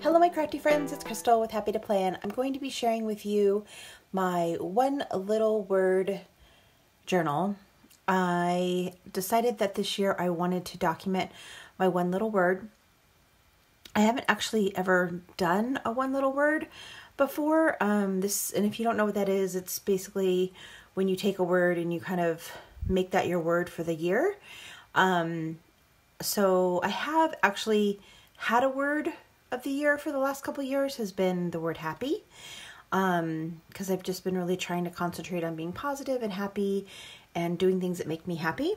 Hello my crafty friends, it's Crystal with Happy to Plan. I'm going to be sharing with you my one little word journal. I decided that this year I wanted to document my one little word. I haven't actually ever done a one little word before. And if you don't know what that is, it's basically when you take a word and you kind of make that your word for the year. So I have actually had a word of the year for the last couple of years has been the word happy, because I've just been really trying to concentrate on being positive and happy and doing things that make me happy.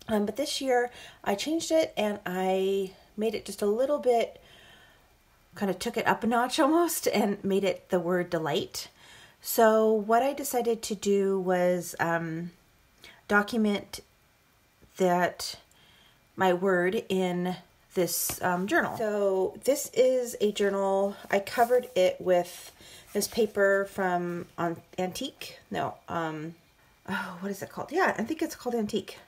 But this year I changed it and I made it just a little bit, kind of took it up a notch almost and made it the word delight. So what I decided to do was document that my word in this journal. So this is a journal. I covered it with this paper from Antique. No, what is it called? Yeah, I think it's called Antique.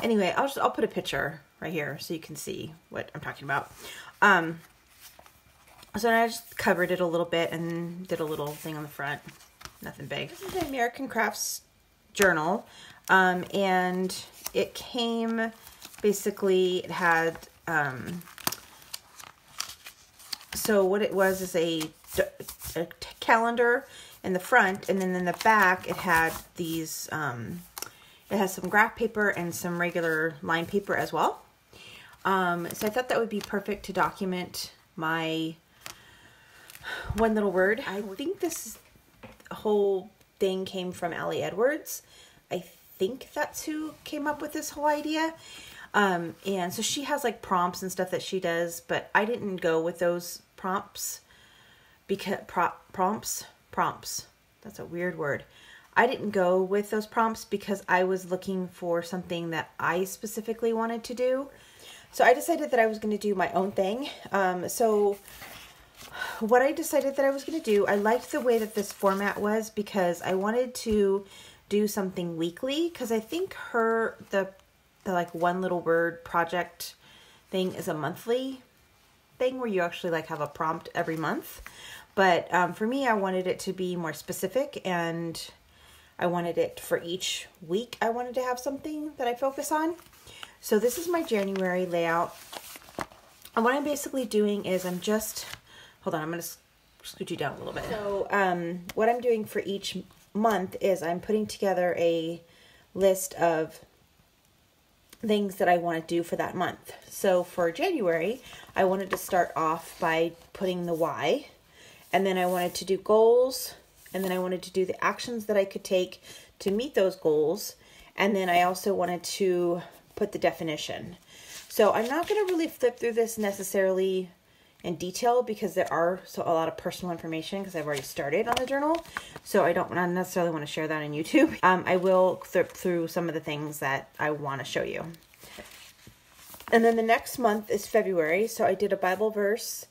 Anyway, I'll put a picture right here so you can see what I'm talking about. So I just covered it a little bit and did a little thing on the front. Nothing big. This is the American Crafts journal, and it came. Basically, it had. So what it was is a calendar in the front, and then in the back it had these, it has some graph paper and some regular line paper as well. So I thought that would be perfect to document my one little word. I think this whole thing came from Allie Edwards. I think that's who came up with this whole idea. And so she has like prompts and stuff that she does, but I didn't go with those prompts because prompts, that's a weird word. I didn't go with those prompts because I was looking for something that I specifically wanted to do. So I decided that I was going to do my own thing. So what I decided that I was going to do, I liked the way that this format was because I wanted to do something weekly, because I think the like one little word project thing is a monthly thing where you actually like have a prompt every month. But for me, I wanted it to be more specific, and I wanted it for each week. I wanted to have something that I focus on. So this is my January layout. And what I'm basically doing is I'm just, hold on, I'm going to scoot you down a little bit. So what I'm doing for each month is I'm putting together a list of things that I want to do for that month. So for January, I wanted to start off by putting the why, and then I wanted to do goals, and then I wanted to do the actions that I could take to meet those goals, and then I also wanted to put the definition. So I'm not going to really flip through this necessarily in detail because there are a lot of personal information because I've already started on the journal. So I don't necessarily want to share that on YouTube. I will flip through some of the things that I want to show you. And then the next month is February. So I did a Bible verse.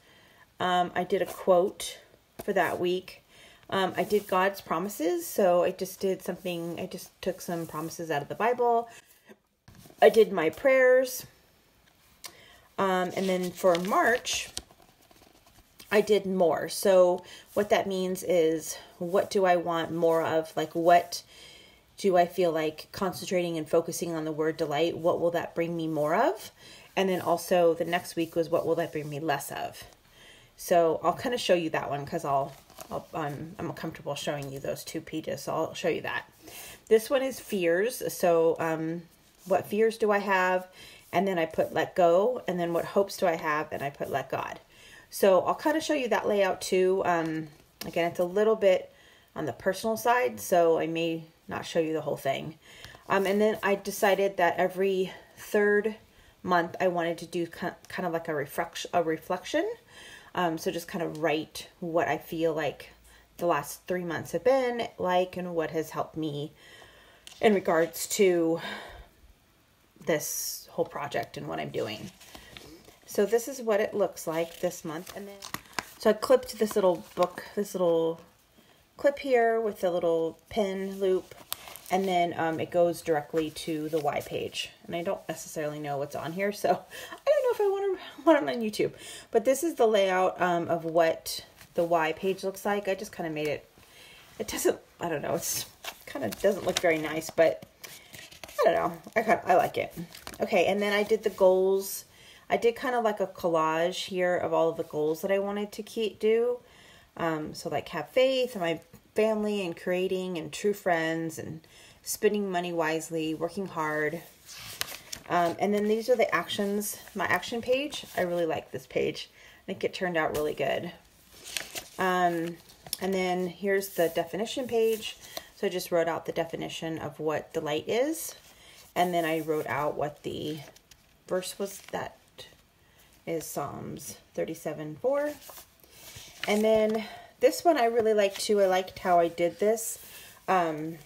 I did a quote for that week. I did God's promises. So I just did something. I just took some promises out of the Bible. I did my prayers. And then for March, I did more. So what that means is, what do I want more of? Like, what do I feel like concentrating and focusing on the word delight? What will that bring me more of? And then also the next week was, what will that bring me less of? So I'll kind of show you that one because I'm comfortable showing you those two pages. So I'll show you that. This one is fears. So what fears do I have? And then I put let go. And then what hopes do I have? And I put let God. So I'll kind of show you that layout too. Again, it's a little bit on the personal side, so I may not show you the whole thing. And then I decided that every third month I wanted to do kind of like a reflection. So just kind of write what I feel like the last 3 months have been like and what has helped me in regards to this whole project and what I'm doing. So this is what it looks like this month. And then, so I clipped this little book, this little clip here with a little pin loop, and then it goes directly to the why page. And I don't necessarily know what's on here, so I don't know if I want it on YouTube. But this is the layout of what the Y page looks like. I just kind of made it. It doesn't, I don't know, it's kind of doesn't look very nice, but I don't know. I like it. Okay, and then I did the goals. I did kind of like a collage here of all of the goals that I wanted to do. So like have faith in my family and creating and true friends and spending money wisely, working hard. And then these are the actions, my action page. I really like this page. I think it turned out really good. And then here's the definition page. So I just wrote out the definition of what delight is. And then I wrote out what the verse was. That is Psalms 37:4. And then this one I really liked too. I liked how I did this. I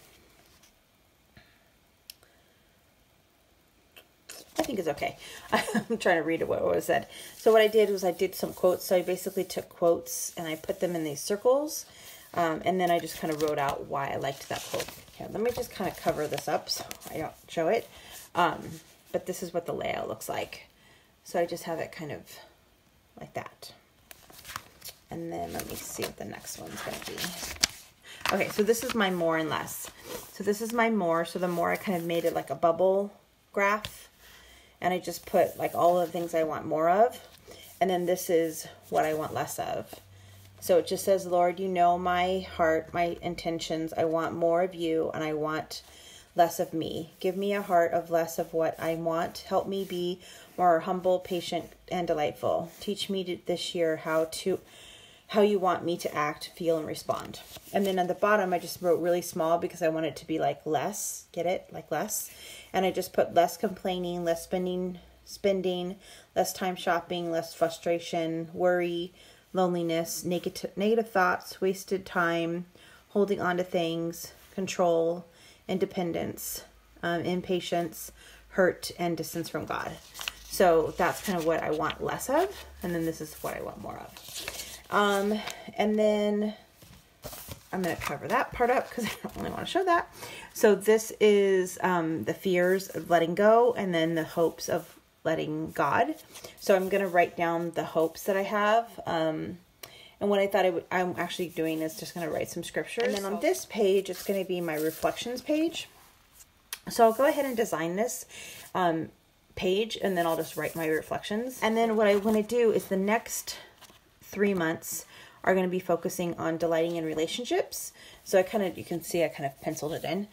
think it's okay. I'm trying to read what was said. So what I did was I did some quotes. So I basically took quotes and I put them in these circles. And then I just kind of wrote out why I liked that quote. Here, let me just kind of cover this up so I don't show it. But this is what the layout looks like. So I just have it kind of like that. And then let me see what the next one's going to be. Okay, so this is my more and less. So this is my more. So the more I kind of made it like a bubble graph. And I just put like all the things I want more of. And then this is what I want less of. So it just says, Lord, you know my heart, my intentions. I want more of you and I want less of me. Give me a heart of less of what I want. Help me be more humble, patient, and delightful. Teach me this year how you want me to act, feel, and respond. And then at the bottom, I just wrote really small because I want it to be like less. Get it? Like less. And I just put less complaining, less spending, less time shopping, less frustration, worry, loneliness, negative thoughts, wasted time, holding on to things, control, independence, impatience, hurt, and distance from God. So that's kind of what I want less of. And then this is what I want more of. And then I'm going to cover that part up because I don't really want to show that. So this is the fears of letting go and then the hopes of letting God. So I'm going to write down the hopes that I have. And what I thought I'm actually doing is just going to write some scriptures. And then on this page, it's going to be my reflections page. So I'll go ahead and design this page and then I'll just write my reflections. And then what I want to do is the next 3 months are going to be focusing on delighting in relationships. So you can see I kind of penciled it in.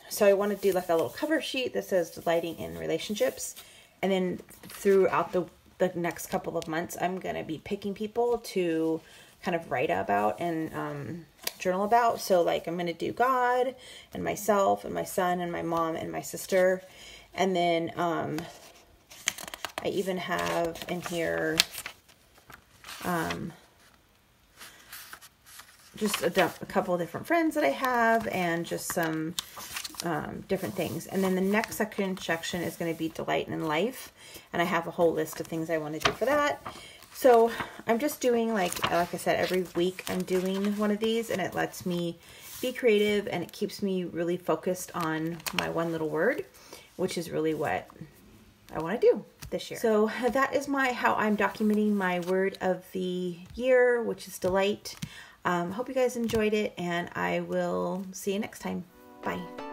So I want to do like a little cover sheet that says delighting in relationships. And then throughout the next couple of months, I'm going to be picking people to kind of write about and journal about. So like I'm going to do God and myself and my son and my mom and my sister. And then I even have in here just a couple of different friends that I have and just some different things. And then the next section is going to be delight in life. And I have a whole list of things I want to do for that. So I'm just doing like I said, every week I'm doing one of these and it lets me be creative and it keeps me really focused on my one little word, which is really what I want to do this year. So that is how I'm documenting my word of the year, which is delight. Hope you guys enjoyed it and I will see you next time. Bye.